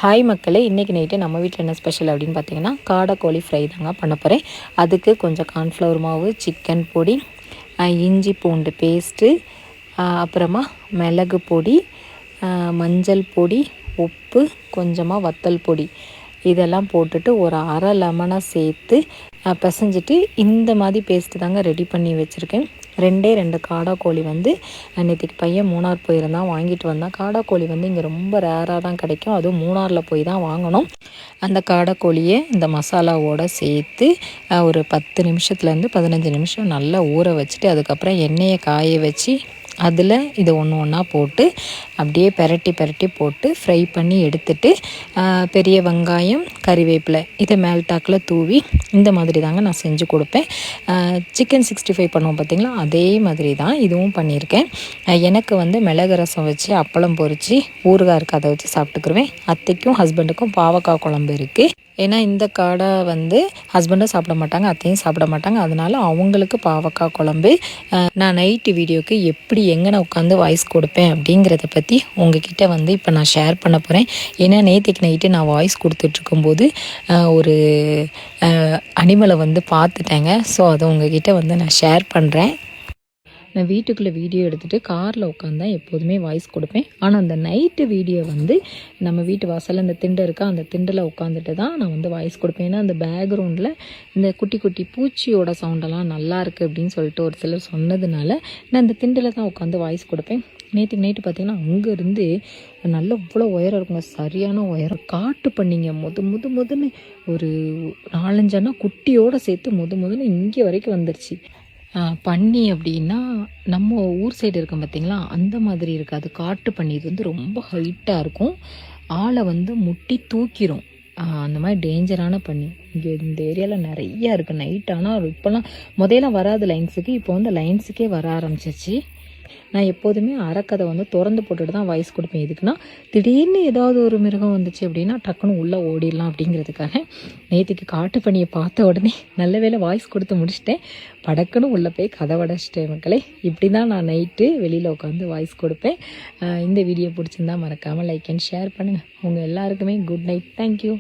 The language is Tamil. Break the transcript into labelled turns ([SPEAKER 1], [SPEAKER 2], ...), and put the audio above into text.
[SPEAKER 1] ஹாய் மக்களே, இன்றைக்கி நைட்டு நம்ம வீட்டில் என்ன ஸ்பெஷல் அப்படின்னு பார்த்தீங்கன்னா காடை கோழி ஃப்ரை தாங்க பண்ண போகிறேன். அதுக்கு கொஞ்சம் கார்ன்ஃப்ளவர் மாவு, சிக்கன் பொடி, இஞ்சி பூண்டு பேஸ்ட்டு, அப்புறமா மிளகு பொடி, மஞ்சள் பொடி, உப்பு, கொஞ்சமாக வத்தல் பொடி இதெல்லாம் போட்டுட்டு ஒரு அரை லெமனை சேர்த்து பிசைஞ்சிட்டு இந்த மாதிரி பேஸ்ட்டு தாங்க ரெடி பண்ணி வச்சுருக்கேன். ரெண்டு காடா கோழி வந்து நேற்றுக்கு பையன் மூணார் போயிருந்தான், வாங்கிட்டு வந்தான். காடா கோழி வந்து இங்கே ரொம்ப ரேராக தான் கிடைக்கும், அதுவும் மூணாரில் போய் தான் வாங்கணும். அந்த காடா கோழியை இந்த மசாலாவோடு சேர்த்து ஒரு 10 நிமிஷத்துலேருந்து 15 நிமிஷம் நல்லா ஊற வச்சுட்டு அதுக்கப்புறம் எண்ணெயை காய வச்சு அதில் இது ஒன்று ஒன்றா போட்டு அப்படியே பெரட்டி போட்டு ஃப்ரை பண்ணி எடுத்துட்டு பெரிய வெங்காயம், கறிவேப்பிலை இதை மேல்டாக்கில் தூவி இந்த மாதிரி தாங்க நான் செஞ்சு கொடுப்பேன். சிக்கன் 65 பண்ணுவோம் பார்த்திங்களா, அதே மாதிரி தான் இதுவும் பண்ணியிருக்கேன். எனக்கு வந்து மிளகு ரசம் வச்சு அப்பளம் பொரித்து ஊறுகாய் இருக்குது, அதை வச்சு சாப்பிட்டுக்குருவேன். அத்தைக்கும் ஹஸ்பண்டுக்கும் பாவக்காய் குழம்பு இருக்குது. ஏன்னா இந்த காடை வந்து ஹஸ்பண்டும் சாப்பிட மாட்டாங்க, அத்தையும் சாப்பிட மாட்டாங்க. அதனால் அவங்களுக்கு பாவக்காய் குழம்பு. நான் நைட்டு வீடியோக்கு எப்படி எங்கே உட்காந்து வாய்ஸ் கொடுப்பேன் அப்படிங்கிறத பற்றி உங்ககிட்ட வந்து இப்போ நான் ஷேர் பண்ண போகிறேன். ஏன்னா நேற்றுக்கு நைட்டு நான் வாய்ஸ் கொடுத்துட்ருக்கும்போது ஒரு அனிமலை வந்து பார்த்துட்டேங்க. ஸோ அதை உங்ககிட்ட வந்து நான் ஷேர் பண்ணுறேன். நான் வீட்டுக்குள்ளே வீடியோ எடுத்துகிட்டு காரில் உட்காந்தான் எப்போதுமே வாய்ஸ் கொடுப்பேன். ஆனால் அந்த நைட்டு வீடியோ வந்து நம்ம வீட்டு வாசலில் அந்த திண்டை இருக்கா, அந்த திண்டில் உட்காந்துட்டு தான் நான் வந்து வாய்ஸ் கொடுப்பேன். ஏன்னா அந்த பேக்ரவுண்டில் இந்த குட்டி குட்டி பூச்சியோட சவுண்டெல்லாம் நல்லா இருக்குது அப்படின்னு சொல்லிட்டு ஒரு சிலர் சொன்னதுனால நான் அந்த திண்டில் தான் உட்காந்து வாய்ஸ் கொடுப்பேன். நேற்றுக்கு நைட்டு பார்த்திங்கன்னா அங்கேருந்து நல்ல இவ்வளோ உயரம் இருக்குங்க, சரியான உயரம். காட்டு பண்ணிங்க முதுன்னு ஒரு 4-5 குட்டியோடு சேர்த்து முதுன்னு இங்கே வரைக்கும் வந்துருச்சு. பன்னி அப்படின்னா நம்ம ஊர் சைடு இருக்கும் பார்த்திங்களா, அந்த மாதிரி இருக்காது. காட்டு பன்னி இது வந்து ரொம்ப ஹைட்டாக இருக்கும், ஆளை வந்து முட்டி தூக்கிடும். அந்த மாதிரி டேஞ்சரான பன்னி இங்கே இந்த ஏரியாவில் நிறையா இருக்குது. நைட் ஆனால் இப்போல்லாம் முதல்லாம் வராது லைன்ஸுக்கு, இப்போ வந்து லைன்ஸுக்கே வர ஆரம்பிச்சிச்சு. நான் எப்போதுமே அறக்கதை வந்து திறந்து போட்டுட்டு தான் வாய்ஸ் கொடுப்பேன். எதுக்குன்னா திடீர்னு ஏதாவது ஒரு மிருகம் வந்துச்சு அப்படின்னா டக்குன்னு உள்ளே ஓடிடலாம் அப்படிங்கிறதுக்காக. நேற்றுக்கு காட்டு பணியை பார்த்த உடனே நல்ல வேளை வாய்ஸ் கொடுத்து முடிச்சிட்டேன், படக்குன்னு உள்ளே போய் கதை வடைச்சிட்டேன் மக்களே. இப்படி தான் நான் நைட்டு வெளியில் உட்காந்து வாய்ஸ் கொடுப்பேன். இந்த வீடியோ பிடிச்சிருந்தா மறக்காமல் லைக் அண்ட் ஷேர் பண்ணுங்கள். உங்கள் எல்லாருக்குமே குட் நைட். தேங்க்யூ.